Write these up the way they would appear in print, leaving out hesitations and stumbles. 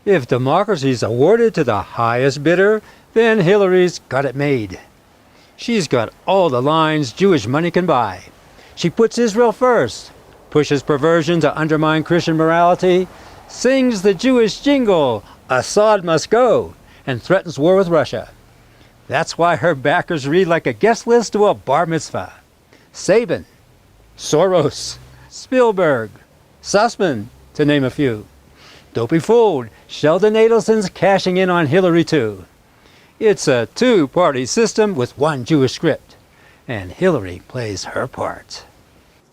If democracy's awarded to the highest bidder, then Hillary's got it made. She's got all the lines Jewish money can buy. She puts Israel first, pushes perversion to undermine Christian morality, sings the Jewish jingle, Assad must go, and threatens war with Russia. That's why her backers read like a guest list to a bar mitzvah. Sabin, Soros, Spielberg, Sussman, to name a few. Don't be fooled, Sheldon Adelson's cashing in on Hillary too. It's a two-party system with one Jewish script, and Hillary plays her part.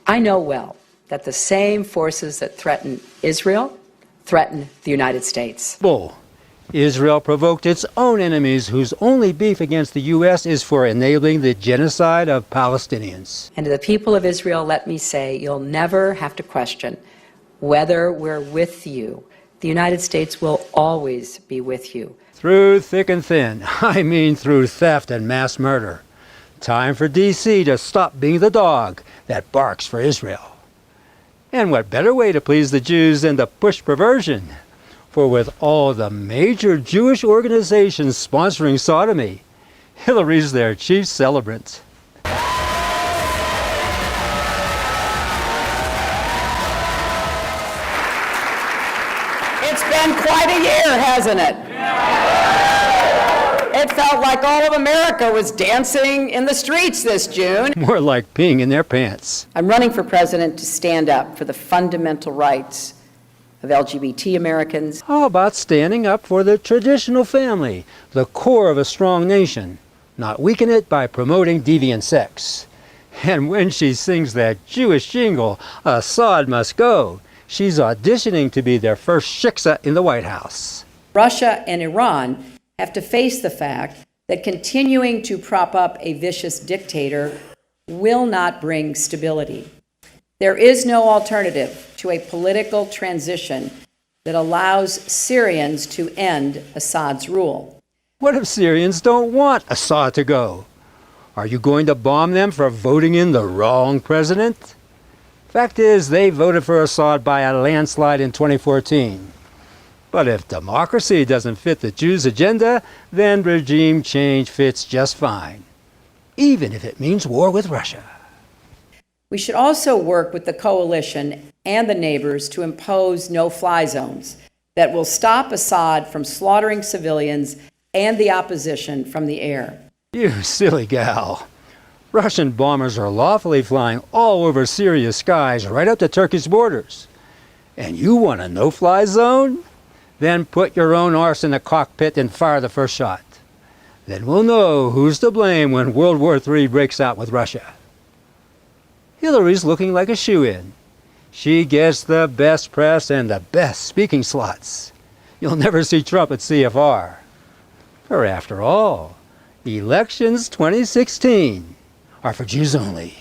I know well that the same forces that threaten Israel threaten the United States. Bull. Israel provoked its own enemies whose only beef against the U.S. is for enabling the genocide of Palestinians. And to the people of Israel, let me say, you'll never have to question whether we're with you. The United States will always be with you. Through thick and thin, I mean through theft and mass murder. Time for D.C. to stop being the dog that barks for Israel. And what better way to please the Jews than to push perversion? For with all the major Jewish organizations sponsoring sodomy, Hillary's their chief celebrant. It's been quite a year, hasn't it? It felt like all of America was dancing in the streets this June. More like peeing in their pants. I'm running for president to stand up for the fundamental rights of LGBT Americans. How about standing up for the traditional family, the core of a strong nation, not weaken it by promoting deviant sex? And when she sings that Jewish jingle, Assad must go, she's auditioning to be their first shiksa in the White House. Russia and Iran have to face the fact that continuing to prop up a vicious dictator will not bring stability. There is no alternative to a political transition that allows Syrians to end Assad's rule. What if Syrians don't want Assad to go? Are you going to bomb them for voting in the wrong president? Fact is, they voted for Assad by a landslide in 2014. But if democracy doesn't fit the Jews' agenda, then regime change fits just fine, even if it means war with Russia. We should also work with the coalition and the neighbors to impose no-fly zones that will stop Assad from slaughtering civilians and the opposition from the air. You silly gal. Russian bombers are lawfully flying all over Syria's skies right up to Turkey's borders. And you want a no-fly zone? Then put your own arse in the cockpit and fire the first shot. Then we'll know who's to blame when World War III breaks out with Russia. Hillary's looking like a shoo-in. She gets the best press and the best speaking slots. You'll never see Trump at CFR. For after all, elections 2016 are for Jews only.